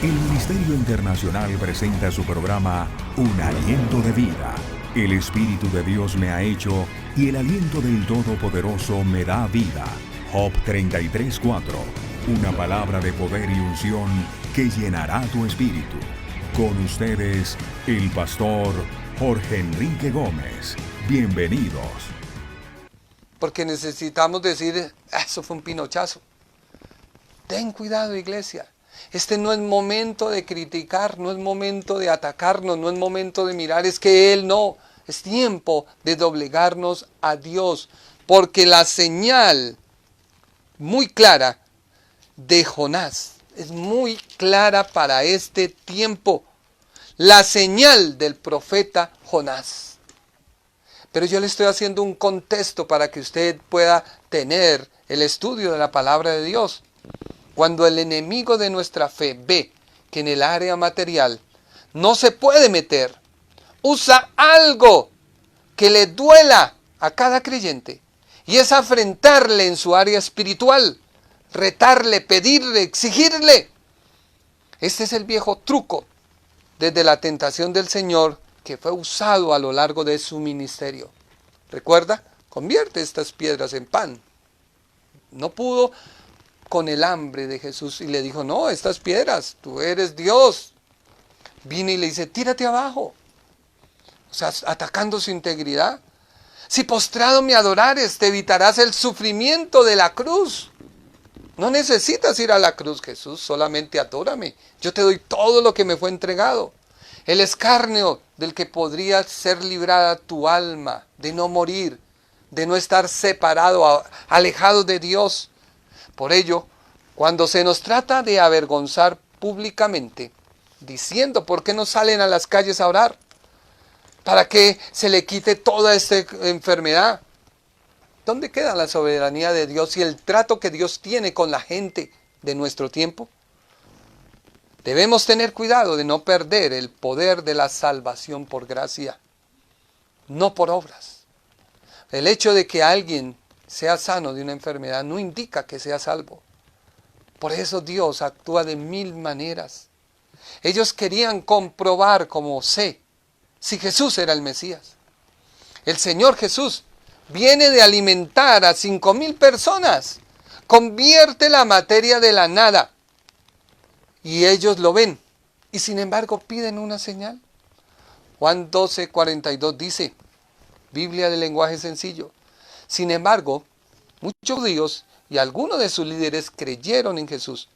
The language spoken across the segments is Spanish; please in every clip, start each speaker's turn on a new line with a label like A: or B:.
A: El Ministerio Internacional presenta su programa Un Aliento de Vida. El Espíritu de Dios me ha hecho y el aliento del Todopoderoso me da vida. Job 33:4. Una palabra de poder y unción que llenará tu espíritu. Con ustedes, el pastor Jorge Enrique Gómez. Bienvenidos.
B: Porque necesitamos decir, eso fue un pinochazo. Ten cuidado, iglesia. Este no es momento de criticar, no es momento de atacarnos, no es momento de mirar, es que Él no. Es tiempo de doblegarnos a Dios. Porque la señal muy clara de Jonás es muy clara para este tiempo. La señal del profeta Jonás. Pero yo le estoy haciendo un contexto para que usted pueda tener el estudio de la palabra de Dios. Cuando el enemigo de nuestra fe ve que en el área material no se puede meter, usa algo que le duela a cada creyente y es afrentarle en su área espiritual, retarle, pedirle, exigirle. Este es el viejo truco desde la tentación del Señor que fue usado a lo largo de su ministerio. ¿Recuerda? Convierte estas piedras en pan. No pudo con el hambre de Jesús y le dijo, no, estas piedras, tú eres Dios. Vino y le dice, tírate abajo. O sea, atacando su integridad. Si postrado me adorares, te evitarás el sufrimiento de la cruz. No necesitas ir a la cruz, Jesús, solamente adórame. Yo te doy todo lo que me fue entregado. El escarnio del que podría ser librada tu alma, de no morir, de no estar separado, alejado de Dios. Por ello, cuando se nos trata de avergonzar públicamente, diciendo por qué no salen a las calles a orar, para que se le quite toda esta enfermedad, ¿dónde queda la soberanía de Dios y el trato que Dios tiene con la gente de nuestro tiempo? Debemos tener cuidado de no perder el poder de la salvación por gracia, no por obras. El hecho de que alguien sea sano de una enfermedad no indica que sea salvo. Por eso Dios actúa de mil maneras. Ellos querían comprobar, como sé, si Jesús era el Mesías. El Señor Jesús viene de alimentar a 5,000 personas. Convierte la materia de la nada. Y ellos lo ven. Y sin embargo piden una señal. Juan 12:42 dice, Biblia de lenguaje sencillo. Sin embargo, muchos judíos y algunos de sus líderes creyeron en Jesús.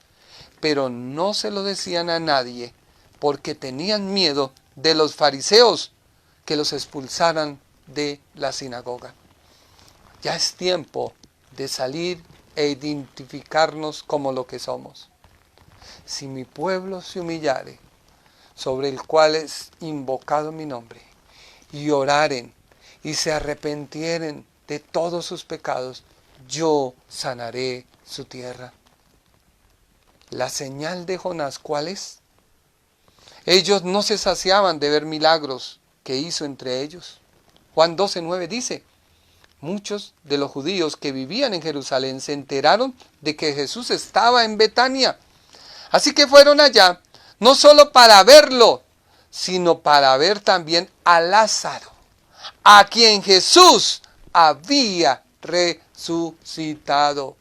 B: Pero no se lo decían a nadie porque tenían miedo de los fariseos que los expulsaran de la sinagoga. Ya es tiempo de salir e identificarnos como lo que somos. Si mi pueblo se humillare, sobre el cual es invocado mi nombre, y oraren y se arrepintieren de todos sus pecados, yo sanaré su tierra. La señal de Jonás, ¿cuál es? Ellos no se saciaban de ver milagros que hizo entre ellos. Juan 12:9 dice, muchos de los judíos que vivían en Jerusalén se enteraron de que Jesús estaba en Betania. Así que fueron allá, no solo para verlo, sino para ver también a Lázaro, a quien Jesús había resucitado.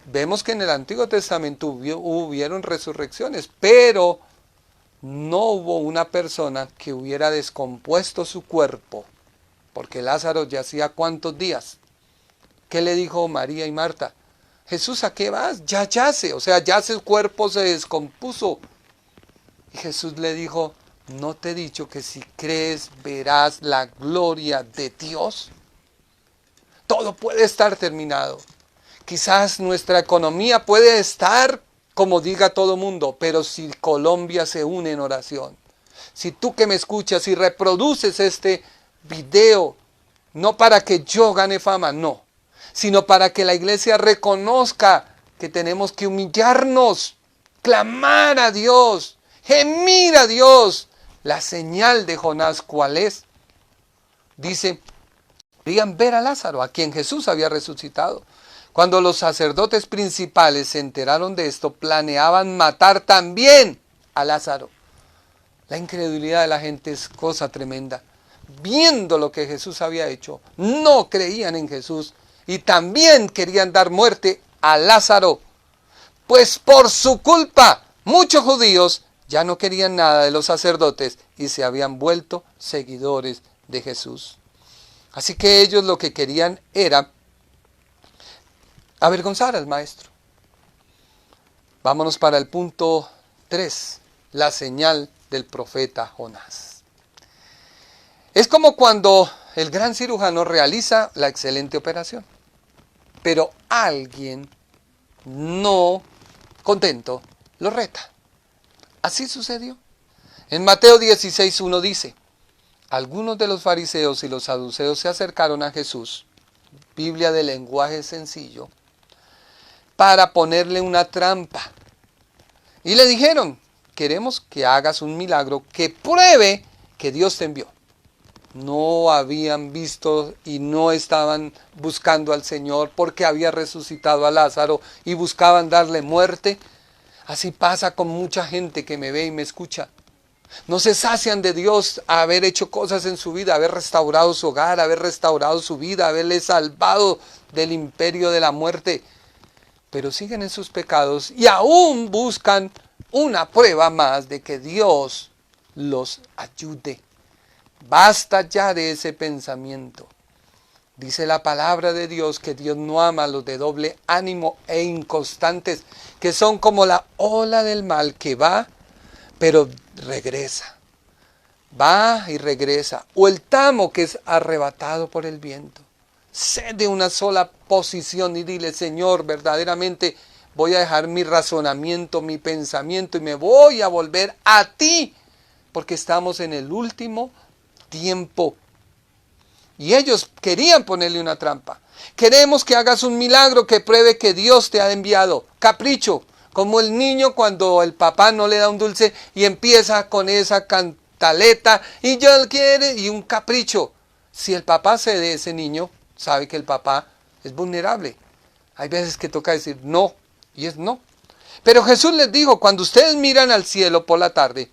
B: Vemos que en el Antiguo Testamento hubieron resurrecciones, pero no hubo una persona que hubiera descompuesto su cuerpo, porque Lázaro yacía ¿cuántos días? ¿Qué le dijo María y Marta? Jesús, ¿a qué vas? Ya yace, o sea, ya su cuerpo se descompuso. Y Jesús le dijo, ¿no te he dicho que si crees verás la gloria de Dios? Todo puede estar terminado. Quizás nuestra economía puede estar como diga todo mundo, pero si Colombia se une en oración, si tú que me escuchas y reproduces este video, no para que yo gane fama, no, sino para que la iglesia reconozca que tenemos que humillarnos, clamar a Dios, gemir a Dios. La señal de Jonás, ¿cuál es? Dice, querían ver a Lázaro, a quien Jesús había resucitado. Cuando los sacerdotes principales se enteraron de esto, planeaban matar también a Lázaro. La incredulidad de la gente es cosa tremenda. Viendo lo que Jesús había hecho, no creían en Jesús y también querían dar muerte a Lázaro. Pues por su culpa, muchos judíos ya no querían nada de los sacerdotes y se habían vuelto seguidores de Jesús. Así que ellos lo que querían era avergonzar al maestro. Vámonos para el punto 3, la señal del profeta Jonás. Es como cuando el gran cirujano realiza la excelente operación, pero alguien no contento lo reta. Así sucedió. En Mateo 16:1 dice: algunos de los fariseos y los saduceos se acercaron a Jesús, Biblia de lenguaje sencillo, para ponerle una trampa. Y le dijeron: queremos que hagas un milagro que pruebe que Dios te envió. No habían visto y no estaban buscando al Señor porque había resucitado a Lázaro y buscaban darle muerte. Así pasa con mucha gente que me ve y me escucha. No se sacian de Dios a haber hecho cosas en su vida, haber restaurado su hogar, haber restaurado su vida, haberle salvado del imperio de la muerte. Pero siguen en sus pecados y aún buscan una prueba más de que Dios los ayude. Basta ya de ese pensamiento. Dice la palabra de Dios que Dios no ama a los de doble ánimo e inconstantes, que son como la ola del mar que va, pero regresa. Va y regresa. O el tamo que es arrebatado por el viento. Sé de una sola posición y dile: Señor, verdaderamente voy a dejar mi razonamiento, mi pensamiento y me voy a volver a ti, porque estamos en el último tiempo. Y ellos querían ponerle una trampa. Queremos que hagas un milagro que pruebe que Dios te ha enviado. Capricho, como el niño cuando el papá no le da un dulce y empieza con esa cantaleta y yo quiero, y un capricho. Si el papá cede de ese niño, sabe que el papá es vulnerable. Hay veces que toca decir no, y es no. Pero Jesús les dijo: cuando ustedes miran al cielo por la tarde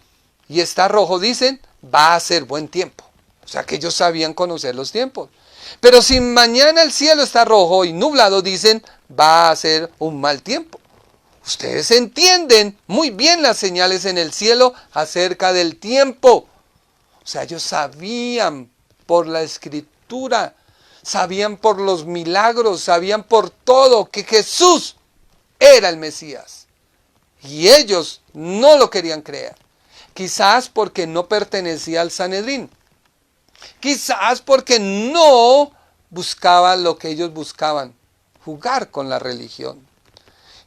B: y está rojo, dicen, va a ser buen tiempo. O sea que ellos sabían conocer los tiempos. Pero si mañana el cielo está rojo y nublado, dicen, va a ser un mal tiempo. Ustedes entienden muy bien las señales en el cielo acerca del tiempo. O sea, ellos sabían por la escritura, sabían por los milagros, sabían por todo que Jesús era el Mesías. Y ellos no lo querían creer. Quizás porque no pertenecía al Sanedrín. Quizás porque no buscaba lo que ellos buscaban, jugar con la religión.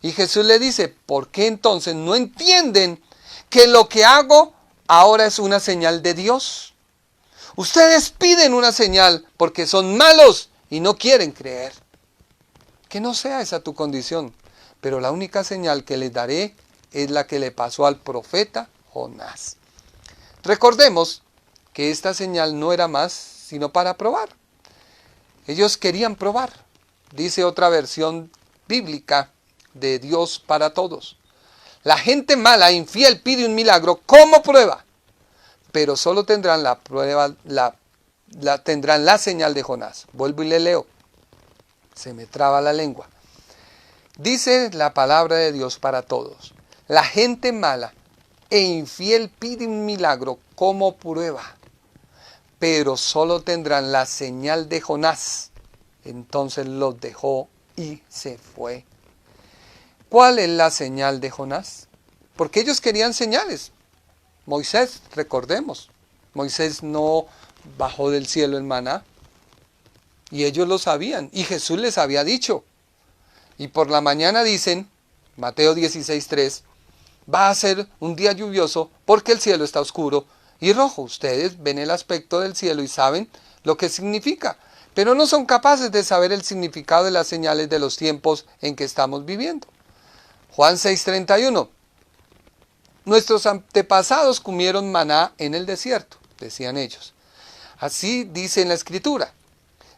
B: Y Jesús le dice: ¿por qué entonces no entienden que lo que hago ahora es una señal de Dios? Ustedes piden una señal porque son malos y no quieren creer. Que no sea esa tu condición, pero la única señal que les daré es la que le pasó al profeta Jonás. Recordemos que esta señal no era más sino para probar. Ellos querían probar. Dice otra versión bíblica de Dios para todos: la gente mala, infiel, pide un milagro como prueba, pero solo tendrán la prueba, tendrán la señal de Jonás. Vuelvo y le leo. Se me traba la lengua. Dice la palabra de Dios para todos: la gente mala e infiel pide un milagro como prueba, pero solo tendrán la señal de Jonás. Entonces los dejó y se fue. ¿Cuál es la señal de Jonás? Porque ellos querían señales. Moisés, recordemos, Moisés no bajó del cielo el maná. Y ellos lo sabían. Y Jesús les había dicho. Y por la mañana dicen, Mateo 16:3, va a ser un día lluvioso porque el cielo está oscuro y rojo. Ustedes ven el aspecto del cielo y saben lo que significa, pero no son capaces de saber el significado de las señales de los tiempos en que estamos viviendo. Juan 6:31. Nuestros antepasados comieron maná en el desierto, decían ellos. Así dice en la Escritura.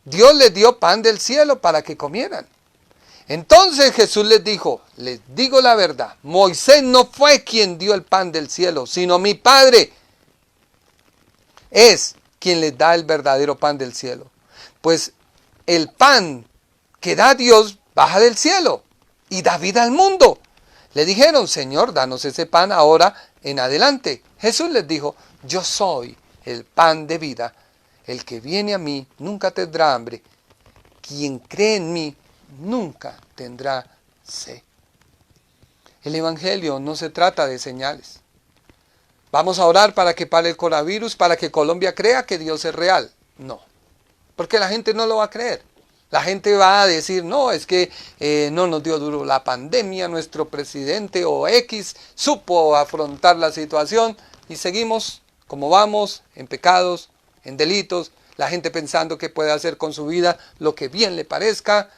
B: Dios les dio pan del cielo para que comieran. Entonces Jesús les dijo, les digo la verdad, Moisés no fue quien dio el pan del cielo, sino mi Padre es quien les da el verdadero pan del cielo. Pues el pan que da Dios baja del cielo y da vida al mundo. Le dijeron, Señor, danos ese pan ahora en adelante. Jesús les dijo, yo soy el pan de vida. El que viene a mí nunca tendrá hambre. Quien cree en mí nunca tendrá sed. El Evangelio no se trata de señales. Vamos a orar para que pare el coronavirus, para que Colombia crea que Dios es real. No, porque la gente no lo va a creer. La gente va a decir, no, es que no nos dio duro la pandemia, nuestro presidente o X supo afrontar la situación y seguimos como vamos, en pecados, en delitos, la gente pensando que puede hacer con su vida lo que bien le parezca.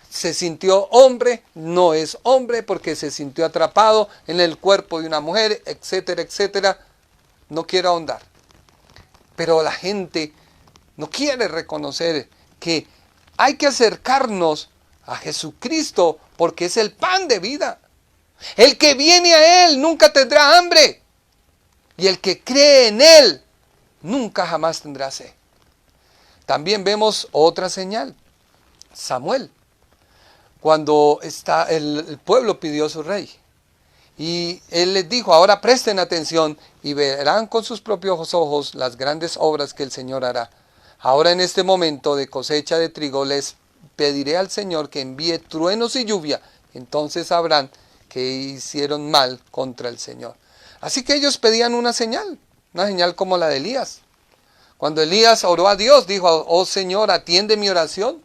B: Se sintió hombre, no es hombre porque se sintió atrapado en el cuerpo de una mujer, etcétera, etcétera. No quiero ahondar. Pero la gente no quiere reconocer que hay que acercarnos a Jesucristo porque es el pan de vida. El que viene a Él nunca tendrá hambre. Y el que cree en Él nunca jamás tendrá sed. También vemos otra señal. Samuel. Cuando el pueblo pidió su rey. Y él les dijo, ahora presten atención y verán con sus propios ojos las grandes obras que el Señor hará. Ahora en este momento de cosecha de trigo les pediré al Señor que envíe truenos y lluvia. Entonces sabrán que hicieron mal contra el Señor. Así que ellos pedían una señal como la de Elías. Cuando Elías oró a Dios, dijo, oh Señor, atiende mi oración.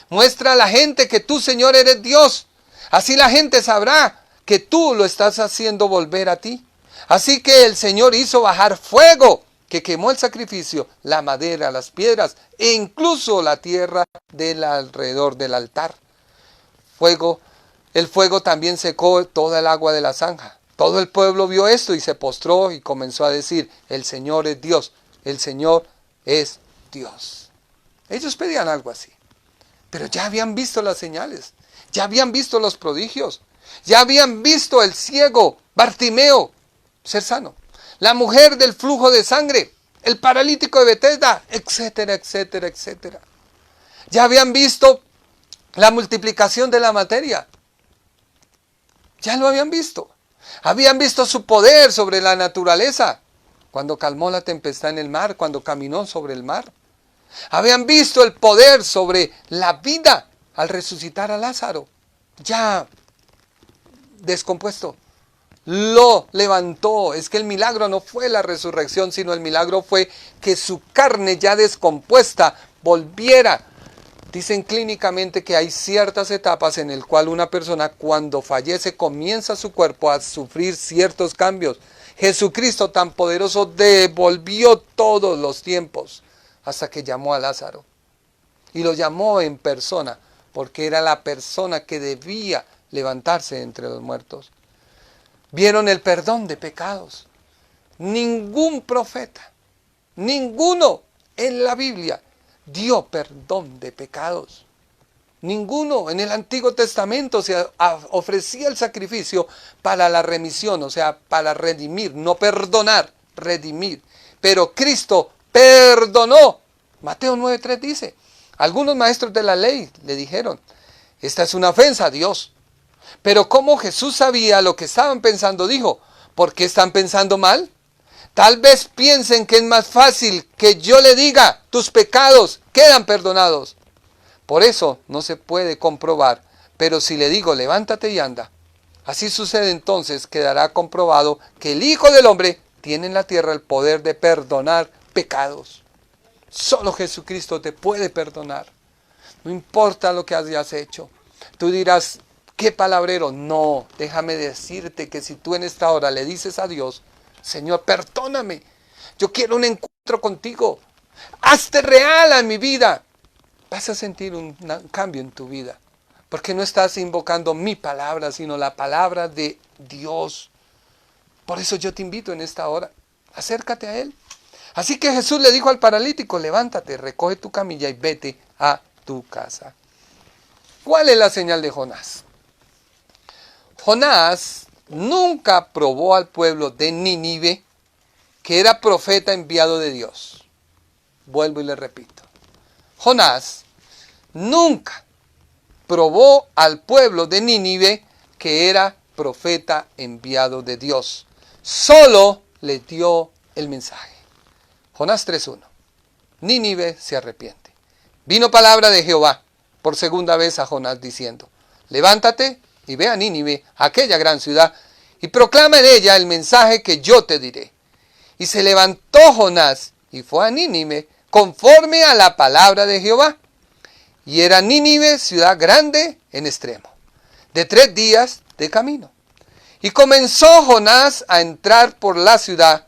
B: Muestra a la gente que tú, Señor, eres Dios. Así la gente sabrá que tú lo estás haciendo volver a ti. Así que el Señor hizo bajar fuego que quemó el sacrificio, la madera, las piedras e incluso la tierra del alrededor del altar. El fuego también secó toda el agua de la zanja. Todo el pueblo vio esto y se postró y comenzó a decir, el Señor es Dios, el Señor es Dios. Ellos pedían algo así. Pero ya habían visto las señales, ya habían visto los prodigios, ya habían visto el ciego Bartimeo ser sano, la mujer del flujo de sangre, el paralítico de Betesda, etcétera, etcétera, etcétera. Ya habían visto la multiplicación de la materia, ya lo habían visto. Habían visto su poder sobre la naturaleza, cuando calmó la tempestad en el mar, cuando caminó sobre el mar. Habían visto el poder sobre la vida al resucitar a Lázaro, ya descompuesto. Lo levantó. Es que el milagro no fue la resurrección, sino el milagro fue que su carne ya descompuesta volviera. Dicen clínicamente que hay ciertas etapas en las cuales una persona cuando fallece comienza su cuerpo a sufrir ciertos cambios. Jesucristo tan poderoso devolvió todos los tiempos. Hasta que llamó a Lázaro. Y lo llamó en persona, porque era la persona que debía levantarse entre los muertos. Vieron el perdón de pecados. Ningún profeta, ninguno en la Biblia dio perdón de pecados. Ninguno. En el Antiguo Testamento se ofrecía el sacrificio para la remisión, o sea, para redimir, no perdonar, redimir. Pero Cristo perdonó. Mateo 9:3 dice, algunos maestros de la ley le dijeron, esta es una ofensa a Dios. Pero como Jesús sabía lo que estaban pensando, dijo, ¿por qué están pensando mal? Tal vez piensen que es más fácil que yo le diga, tus pecados quedan perdonados. Por eso no se puede comprobar, pero si le digo, levántate y anda. Así sucede entonces, quedará comprobado que el Hijo del Hombre tiene en la tierra el poder de perdonar pecados. Solo Jesucristo te puede perdonar. No importa lo que hayas hecho. Tú dirás, ¿qué palabrero? No, déjame decirte que si tú en esta hora le dices a Dios, Señor, perdóname. Yo quiero un encuentro contigo. Hazte real a mi vida. Vas a sentir un cambio en tu vida. Porque no estás invocando mi palabra, sino la palabra de Dios. Por eso yo te invito en esta hora. Acércate a Él. Así que Jesús le dijo al paralítico, levántate, recoge tu camilla y vete a tu casa. ¿Cuál es la señal de Jonás? Jonás nunca probó al pueblo de Nínive que era profeta enviado de Dios. Vuelvo y le repito. Jonás nunca probó al pueblo de Nínive que era profeta enviado de Dios. Solo le dio el mensaje. Jonás 3:1. Nínive se arrepiente. Vino palabra de Jehová por segunda vez a Jonás diciendo: levántate y ve a Nínive, aquella gran ciudad, y proclama en ella el mensaje que yo te diré. Y se levantó Jonás y fue a Nínive conforme a la palabra de Jehová. Y era Nínive ciudad grande en extremo, de 3 días de camino. Y comenzó Jonás a entrar por la ciudad,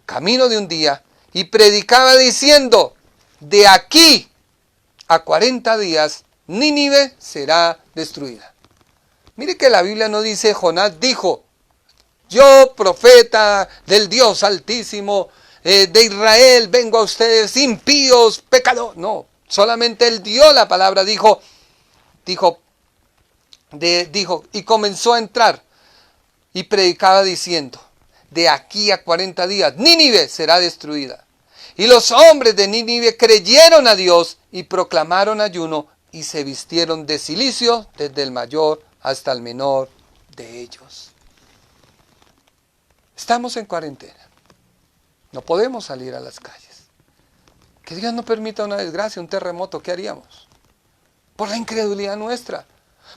B: camino de un día, y predicaba diciendo: de aquí a 40 días Nínive será destruida. Mire que la Biblia no dice Jonás dijo: yo, profeta del Dios Altísimo, de Israel, vengo a ustedes impíos, pecadores. No, solamente él dio la palabra, dijo, y comenzó a entrar y predicaba diciendo: de aquí a 40 días Nínive será destruida. Y los hombres de Nínive creyeron a Dios y proclamaron ayuno y se vistieron de cilicio desde el mayor hasta el menor de ellos. Estamos en cuarentena. No podemos salir a las calles. Que Dios no permita una desgracia, un terremoto, ¿qué haríamos? Por la incredulidad nuestra.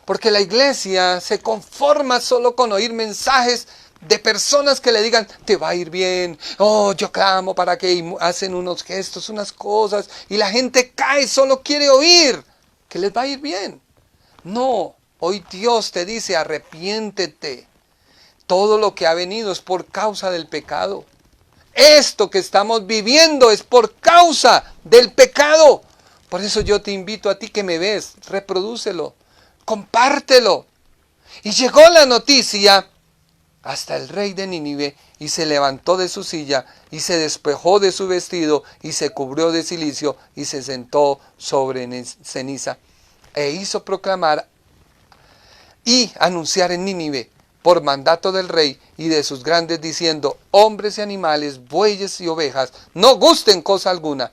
B: Porque la iglesia se conforma solo con oír mensajes de personas que le digan: te va a ir bien, oh, yo clamo para que, y hacen unos gestos, unas cosas, y la gente cae, solo quiere oír que les va a ir bien. No, hoy Dios te dice: arrepiéntete. Todo lo que ha venido es por causa del pecado. Esto que estamos viviendo es por causa del pecado. Por eso yo te invito a ti que me ves, reprodúcelo, compártelo. Y llegó la noticia hasta el rey de Nínive, y se levantó de su silla, y se despojó de su vestido, y se cubrió de cilicio, y se sentó sobre ceniza, e hizo proclamar y anunciar en Nínive, por mandato del rey y de sus grandes, diciendo: hombres y animales, bueyes y ovejas, no gusten cosa alguna,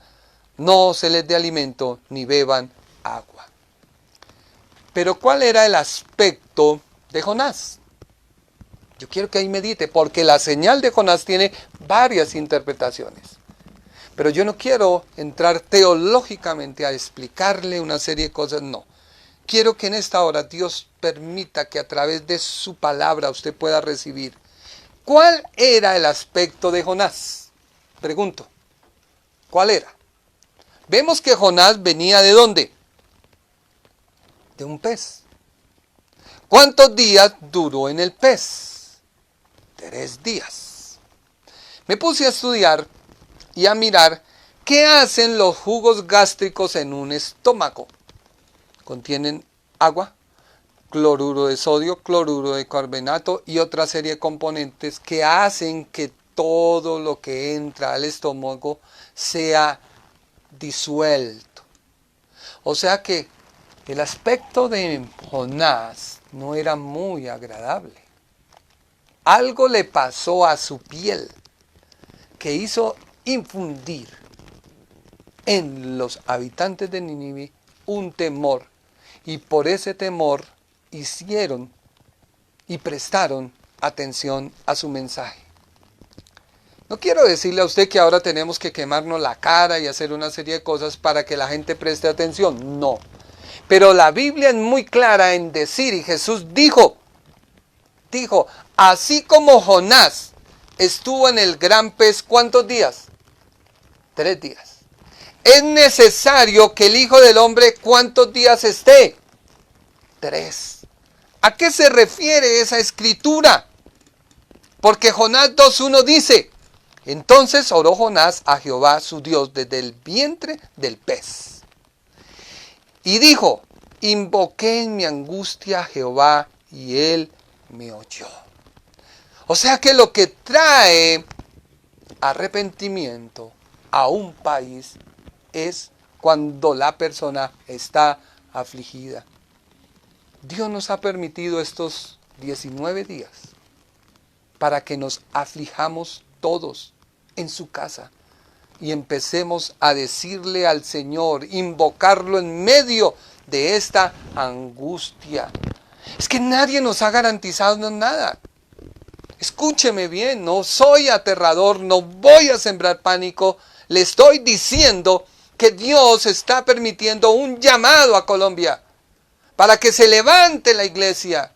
B: no se les dé alimento, ni beban agua. Pero ¿cuál era el aspecto de Jonás? Yo quiero que ahí medite, porque la señal de Jonás tiene varias interpretaciones. Pero yo no quiero entrar teológicamente a explicarle una serie de cosas, no. Quiero que en esta hora Dios permita que a través de su palabra usted pueda recibir. ¿Cuál era el aspecto de Jonás? Pregunto, ¿cuál era? Vemos que Jonás venía ¿de dónde? De un pez. ¿Cuántos días duró en el pez? 3 días. Me puse a estudiar y a mirar qué hacen los jugos gástricos en un estómago. Contienen agua, cloruro de sodio, cloruro de carbonato y otra serie de componentes que hacen que todo lo que entra al estómago sea disuelto. O sea que el aspecto de Jonás no era muy agradable. Algo le pasó a su piel que hizo infundir en los habitantes de Nínive un temor. Y por ese temor hicieron y prestaron atención a su mensaje. No quiero decirle a usted que ahora tenemos que quemarnos la cara y hacer una serie de cosas para que la gente preste atención. No. Pero la Biblia es muy clara en decir, y Jesús dijo, así como Jonás estuvo en el gran pez, ¿cuántos días? 3 días. Es necesario que el Hijo del Hombre, ¿cuántos días esté? 3. ¿A qué se refiere esa escritura? Porque Jonás 2:1 dice: entonces oró Jonás a Jehová su Dios desde el vientre del pez. Y dijo: invoqué en mi angustia a Jehová y él me oyó. O sea que lo que trae arrepentimiento a un país es cuando la persona está afligida. Dios nos ha permitido estos 19 días para que nos aflijamos todos en su casa y empecemos a decirle al Señor, invocarlo en medio de esta angustia. Es que nadie nos ha garantizado nada. Escúcheme bien, no soy aterrador, no voy a sembrar pánico. Le estoy diciendo que Dios está permitiendo un llamado a Colombia para que se levante la iglesia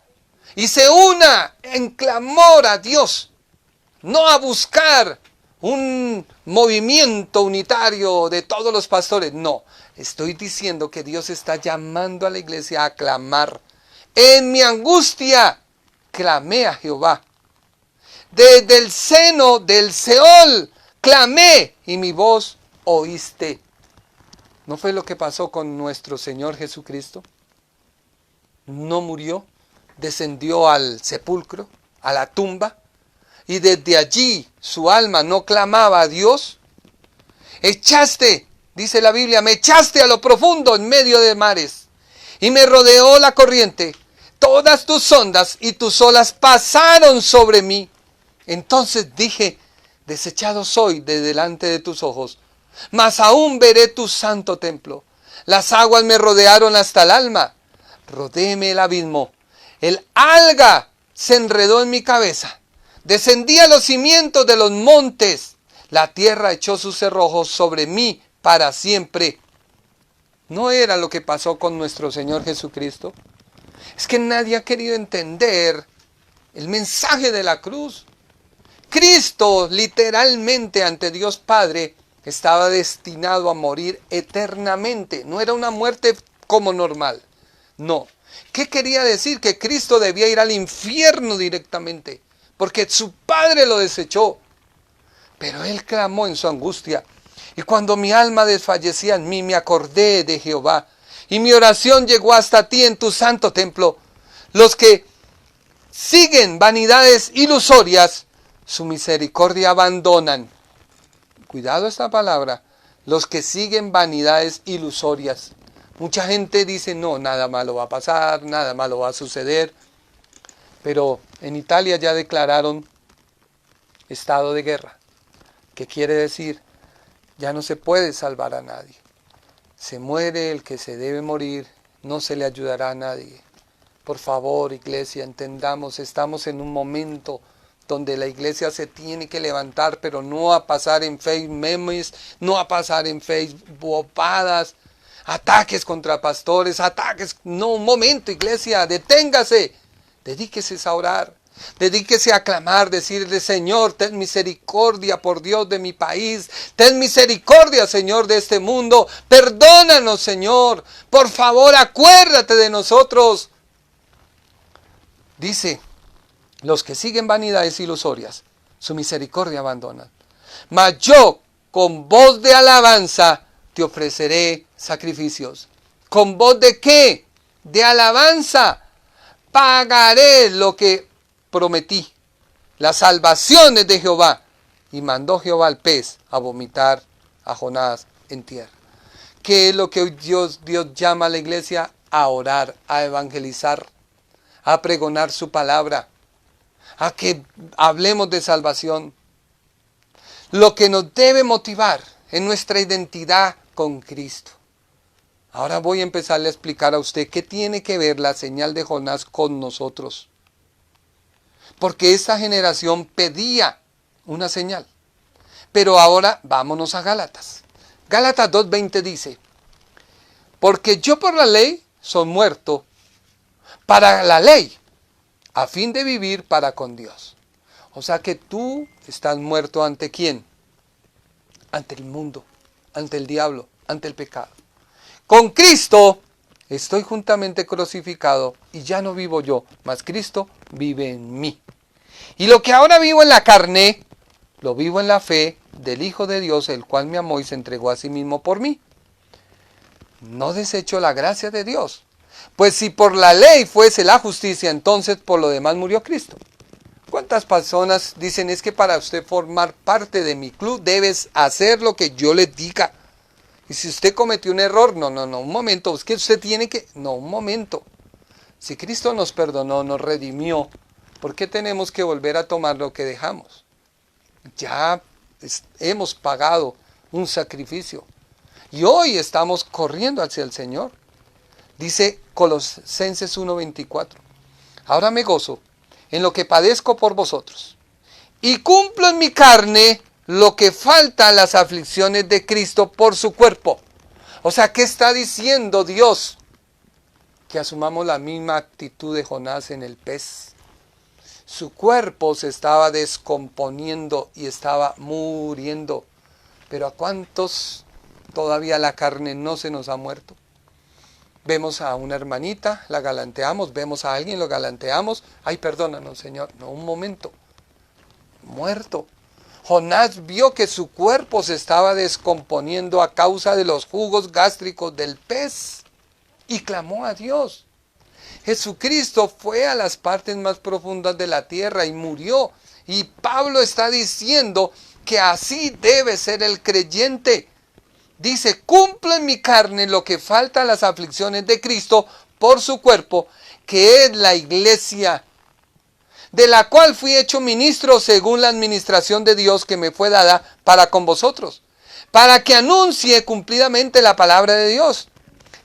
B: y se una en clamor a Dios, no a buscar un movimiento unitario de todos los pastores. No, estoy diciendo que Dios está llamando a la iglesia a clamar. En mi angustia clamé a Jehová. Desde el seno del Seol clamé y mi voz oíste. ¿No fue lo que pasó con nuestro Señor Jesucristo? No murió, descendió al sepulcro, a la tumba, y desde allí su alma no clamaba a Dios. Echaste, dice la Biblia, me echaste a lo profundo en medio de mares, y me rodeó la corriente. Todas tus ondas y tus olas pasaron sobre mí. Entonces dije, desechado soy de delante de tus ojos, mas aún veré tu santo templo. Las aguas me rodearon hasta el alma, rodéme el abismo. El alga se enredó en mi cabeza. Descendí a los cimientos de los montes. La tierra echó sus cerrojos sobre mí para siempre. ¿No era lo que pasó con nuestro Señor Jesucristo? Es que nadie ha querido entender el mensaje de la cruz. Cristo, literalmente ante Dios Padre, estaba destinado a morir eternamente. No era una muerte como normal. No. ¿Qué quería decir? Que Cristo debía ir al infierno directamente, porque su Padre lo desechó. Pero Él clamó en su angustia. Y cuando mi alma desfallecía en mí, me acordé de Jehová. Y mi oración llegó hasta ti en tu santo templo. Los que siguen vanidades ilusorias, su misericordia abandonan. Cuidado esta palabra. Los que siguen vanidades ilusorias. Mucha gente dice, no, nada malo va a pasar, nada malo va a suceder. Pero en Italia ya declararon estado de guerra. ¿Qué quiere decir? Ya no se puede salvar a nadie. Se muere el que se debe morir, no se le ayudará a nadie. Por favor, iglesia, entendamos, estamos en un momento donde la iglesia se tiene que levantar, pero no a pasar en Facebook memes, no a pasar en Facebook bobadas, ataques contra pastores, ataques. No, un momento, iglesia, deténgase, dedíquese a orar, dedíquese a clamar, decirle, Señor, ten misericordia por Dios de mi país, ten misericordia, Señor, de este mundo, perdónanos, Señor, por favor, acuérdate de nosotros. Dice, los que siguen vanidades ilusorias, su misericordia abandonan. Mas yo, con voz de alabanza, te ofreceré sacrificios. ¿Con voz de qué? De alabanza. Pagaré lo que prometí. Las salvaciones de Jehová. Y mandó Jehová al pez a vomitar a Jonás en tierra. ¿Qué es lo que Dios llama a la iglesia? A orar, a evangelizar, a pregonar su palabra, a que hablemos de salvación. Lo que nos debe motivar es nuestra identidad con Cristo. Ahora voy a empezarle a explicar a usted qué tiene que ver la señal de Jonás con nosotros. Porque esta generación pedía una señal. Pero ahora vámonos a Gálatas. Gálatas 2:20 dice, porque yo por la ley soy muerto para la ley, a fin de vivir para con Dios. O sea que tú estás muerto ¿ante quién? Ante el mundo, ante el diablo, ante el pecado. Con Cristo estoy juntamente crucificado y ya no vivo yo, mas Cristo vive en mí. Y lo que ahora vivo en la carne, lo vivo en la fe del Hijo de Dios, el cual me amó y se entregó a sí mismo por mí. No desecho la gracia de Dios. Pues si por la ley fuese la justicia, entonces por lo demás murió Cristo. ¿Cuántas personas dicen es que para usted formar parte de mi club debes hacer lo que yo le diga? Y si usted cometió un error, no, un momento, es que usted tiene que... No, un momento. Si Cristo nos perdonó, nos redimió, ¿por qué tenemos que volver a tomar lo que dejamos? Ya hemos pagado un sacrificio y hoy estamos corriendo hacia el Señor. Dice Colosenses 1:24, ahora me gozo en lo que padezco por vosotros y cumplo en mi carne lo que falta a las aflicciones de Cristo por su cuerpo. O sea, ¿qué está diciendo Dios? Que asumamos la misma actitud de Jonás en el pez. Su cuerpo se estaba descomponiendo y estaba muriendo. Pero ¿a cuántos todavía la carne no se nos ha muerto? Vemos a una hermanita, la galanteamos, vemos a alguien, lo galanteamos. Ay, perdónanos, Señor. No, un momento. Muerto. Jonás vio que su cuerpo se estaba descomponiendo a causa de los jugos gástricos del pez y clamó a Dios. Jesucristo fue a las partes más profundas de la tierra y murió. Y Pablo está diciendo que así debe ser el creyente. Dice, cumplo en mi carne lo que falta a las aflicciones de Cristo por su cuerpo, que es la iglesia, de la cual fui hecho ministro según la administración de Dios que me fue dada para con vosotros, para que anuncie cumplidamente la palabra de Dios,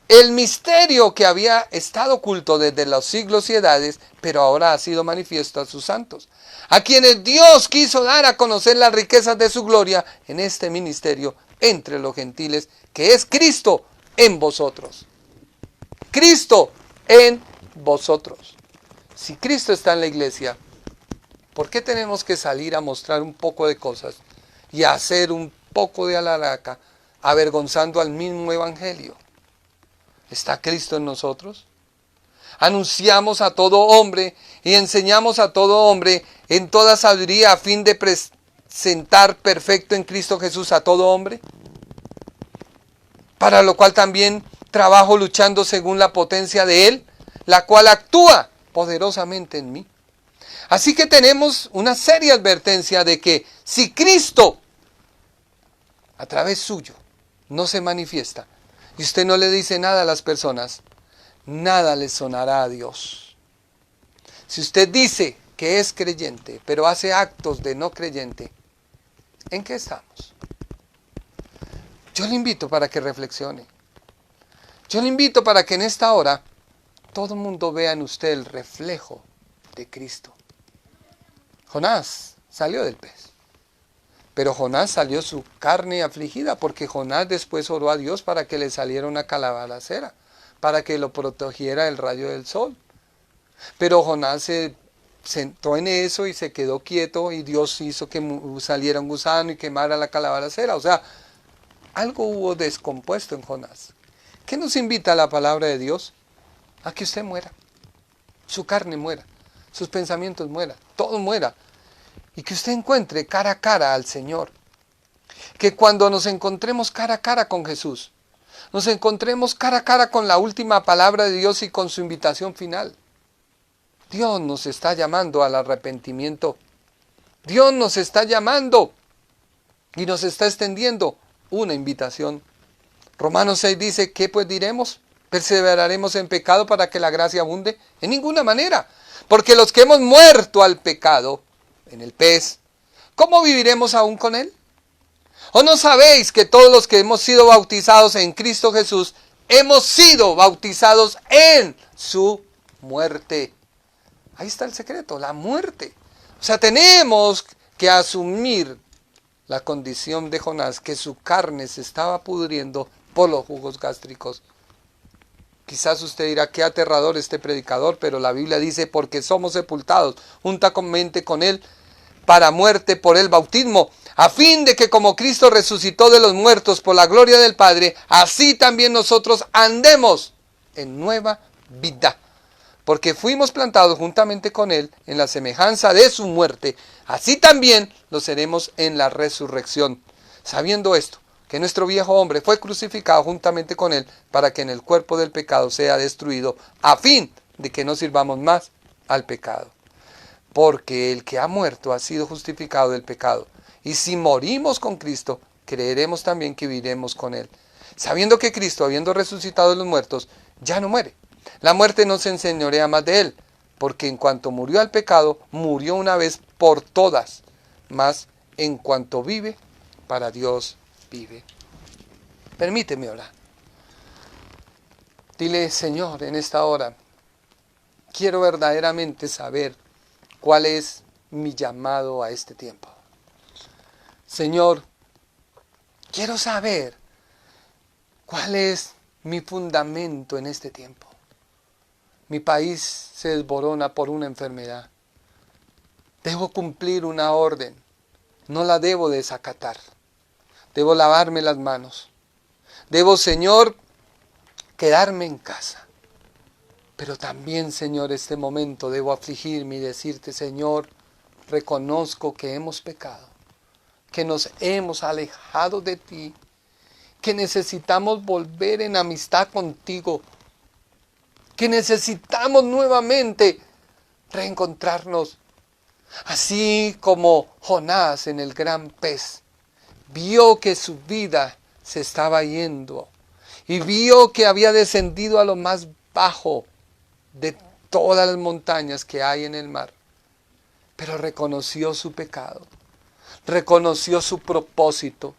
B: el misterio que había estado oculto desde los siglos y edades, pero ahora ha sido manifiesto a sus santos, a quienes Dios quiso dar a conocer las riquezas de su gloria en este ministerio entre los gentiles, que es Cristo en vosotros. Cristo en vosotros. Si Cristo está en la iglesia, ¿por qué tenemos que salir a mostrar un poco de cosas y a hacer un poco de alaraca, avergonzando al mismo evangelio? ¿Está Cristo en nosotros? Anunciamos a todo hombre y enseñamos a todo hombre en toda sabiduría a fin de presentar perfecto en Cristo Jesús a todo hombre, para lo cual también trabajo luchando según la potencia de Él, la cual actúa poderosamente en mí. Así que tenemos una seria advertencia de que si Cristo a través suyo no se manifiesta y usted no le dice nada a las personas, nada le sonará a Dios. Si usted dice que es creyente, pero hace actos de no creyente, ¿en qué estamos? Yo le invito para que reflexione. Yo le invito para que en esta hora todo el mundo vea en usted el reflejo de Cristo. Jonás salió del pez, pero Jonás salió su carne afligida, porque Jonás después oró a Dios para que le saliera una calabacera, para que lo protegiera del rayo del sol. Pero Jonás se sentó en eso y se quedó quieto, y Dios hizo que saliera un gusano y quemara la calabacera. O sea, algo hubo descompuesto en Jonás. ¿Qué nos invita la palabra de Dios? A que usted muera, su carne muera, sus pensamientos mueran, todo muera. Y que usted encuentre cara a cara al Señor. Que cuando nos encontremos cara a cara con Jesús, nos encontremos cara a cara con la última palabra de Dios y con su invitación final. Dios nos está llamando al arrepentimiento. Dios nos está llamando y nos está extendiendo una invitación. Romanos 6 dice, ¿qué pues diremos? ¿Perseveraremos en pecado para que la gracia abunde? En ninguna manera. Porque los que hemos muerto al pecado, en el pez, ¿cómo viviremos aún con él? ¿O no sabéis que todos los que hemos sido bautizados en Cristo Jesús, hemos sido bautizados en su muerte? Ahí está el secreto, la muerte. O sea, tenemos que asumir la condición de Jonás, que su carne se estaba pudriendo por los jugos gástricos. Quizás usted dirá, qué aterrador este predicador, pero la Biblia dice, porque somos sepultados juntamente con él para muerte por el bautismo, a fin de que como Cristo resucitó de los muertos por la gloria del Padre, así también nosotros andemos en nueva vida. Porque fuimos plantados juntamente con él en la semejanza de su muerte, así también lo seremos en la resurrección. Sabiendo esto, que nuestro viejo hombre fue crucificado juntamente con él para que en el cuerpo del pecado sea destruido, a fin de que no sirvamos más al pecado. Porque el que ha muerto ha sido justificado del pecado. Y si morimos con Cristo, creeremos también que viviremos con él. Sabiendo que Cristo, habiendo resucitado de los muertos, ya no muere. La muerte no se enseñorea más de él, porque en cuanto murió al pecado, murió una vez por todas, mas en cuanto vive, para Dios vive. Permíteme orar. Dile, Señor, en esta hora, quiero verdaderamente saber cuál es mi llamado a este tiempo. Señor, quiero saber cuál es mi fundamento en este tiempo. Mi país se desborona por una enfermedad. Debo cumplir una orden. No la debo desacatar. Debo lavarme las manos. Debo, Señor, quedarme en casa. Pero también, Señor, este momento debo afligirme y decirte, Señor, reconozco que hemos pecado, que nos hemos alejado de ti, que necesitamos volver en amistad contigo, que necesitamos nuevamente reencontrarnos. Así como Jonás en el gran pez vio que su vida se estaba yendo y vio que había descendido a lo más bajo de todas las montañas que hay en el mar, pero reconoció su pecado, reconoció su propósito.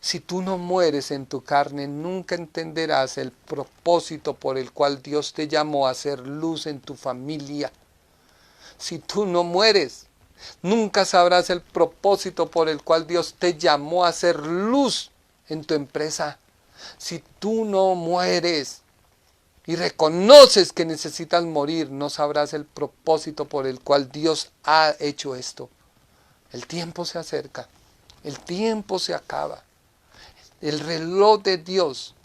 B: Si tú no mueres en tu carne, nunca entenderás el propósito por el cual Dios te llamó a hacer luz en tu familia. Si tú no mueres, nunca sabrás el propósito por el cual Dios te llamó a hacer luz en tu empresa. Si tú no mueres y reconoces que necesitas morir, no sabrás el propósito por el cual Dios ha hecho esto. El tiempo se acerca, el tiempo se acaba. El reloj de Dios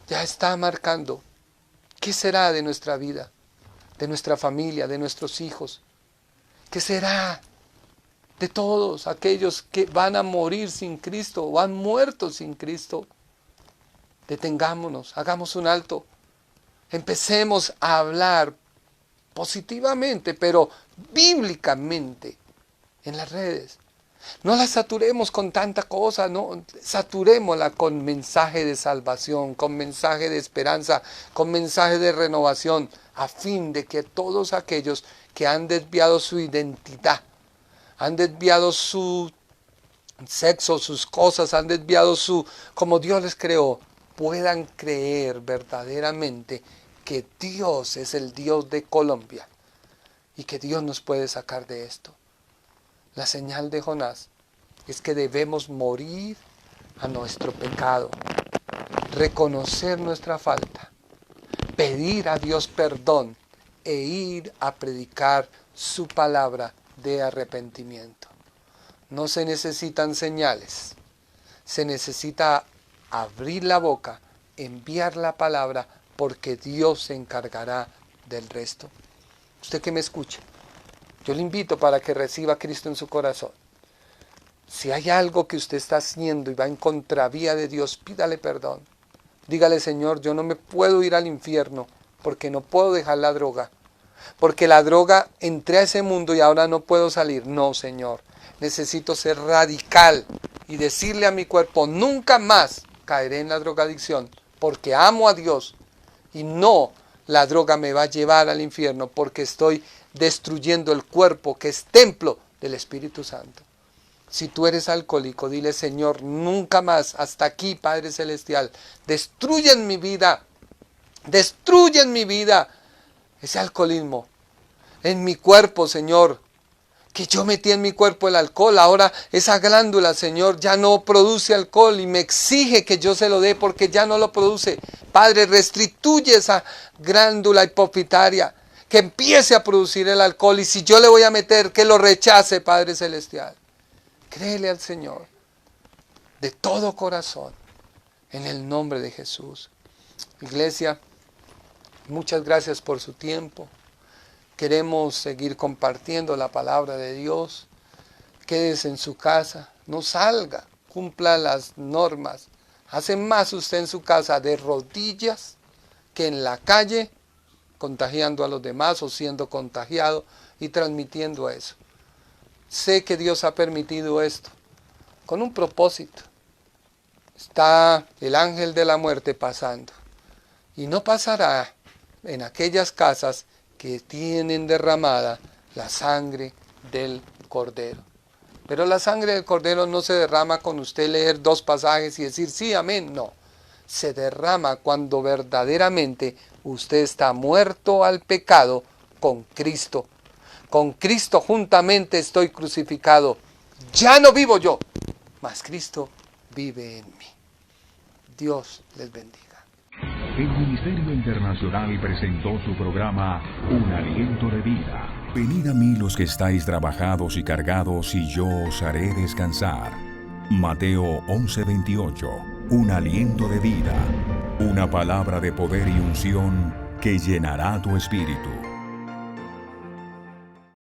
B: ya está marcando qué será de nuestra vida, de nuestra familia, de nuestros hijos. ¿Qué será de todos aquellos que van a morir sin Cristo o han muerto sin Cristo? Detengámonos, hagamos un alto. Empecemos a hablar positivamente, pero bíblicamente en las redes. No la saturemos con tanta cosa, no, saturémosla con mensaje de salvación, con mensaje de esperanza, con mensaje de renovación, a fin de que todos aquellos que han desviado su identidad, han desviado su sexo, sus cosas, han desviado su, como Dios les creó, puedan creer verdaderamente que Dios es el Dios de Colombia y que Dios nos puede sacar de esto. La señal de Jonás es que debemos morir a nuestro pecado, reconocer nuestra falta, pedir a Dios perdón e ir a predicar su palabra de arrepentimiento. No se necesitan señales, se necesita abrir la boca, enviar la palabra, porque Dios se encargará del resto. Usted que me escucha, yo le invito para que reciba a Cristo en su corazón. Si hay algo que usted está haciendo y va en contravía de Dios, pídale perdón. Dígale, Señor, yo no me puedo ir al infierno porque no puedo dejar la droga. Porque la droga, entré a ese mundo y ahora no puedo salir. No, Señor, necesito ser radical y decirle a mi cuerpo, nunca más caeré en la drogadicción porque amo a Dios. Y no, la droga me va a llevar al infierno porque estoy destruyendo el cuerpo que es templo del Espíritu Santo. Si tú eres alcohólico, dile, Señor, nunca más, hasta aquí, Padre Celestial, destruye en mi vida ese alcoholismo, en mi cuerpo, Señor, que yo metí en mi cuerpo el alcohol, ahora esa glándula, Señor, ya no produce alcohol y me exige que yo se lo dé porque ya no lo produce. Padre, restituye esa glándula hipofitaria, que empiece a producir el alcohol y si yo le voy a meter, que lo rechace, Padre Celestial. Créele al Señor de todo corazón, en el nombre de Jesús. Iglesia, muchas gracias por su tiempo. Queremos seguir compartiendo la palabra de Dios. Quédese en su casa, no salga, cumpla las normas. Hace más usted en su casa de rodillas que en la calle, contagiando a los demás o siendo contagiado y transmitiendo eso. Sé que Dios ha permitido esto con un propósito. Está el ángel de la muerte pasando y no pasará en aquellas casas que tienen derramada la sangre del Cordero. Pero la sangre del Cordero no se derrama con usted leer 2 pasajes y decir sí, amén, no. Se derrama cuando verdaderamente usted está muerto al pecado con Cristo. Con Cristo juntamente estoy crucificado. Ya no vivo yo, mas Cristo vive en mí. Dios les bendiga.
A: El Ministerio Internacional presentó su programa Un Aliento de Vida. Venid a mí los que estáis trabajados y cargados, y yo os haré descansar. Mateo 11:28. Un aliento de vida. Una palabra de poder y unción que llenará tu espíritu.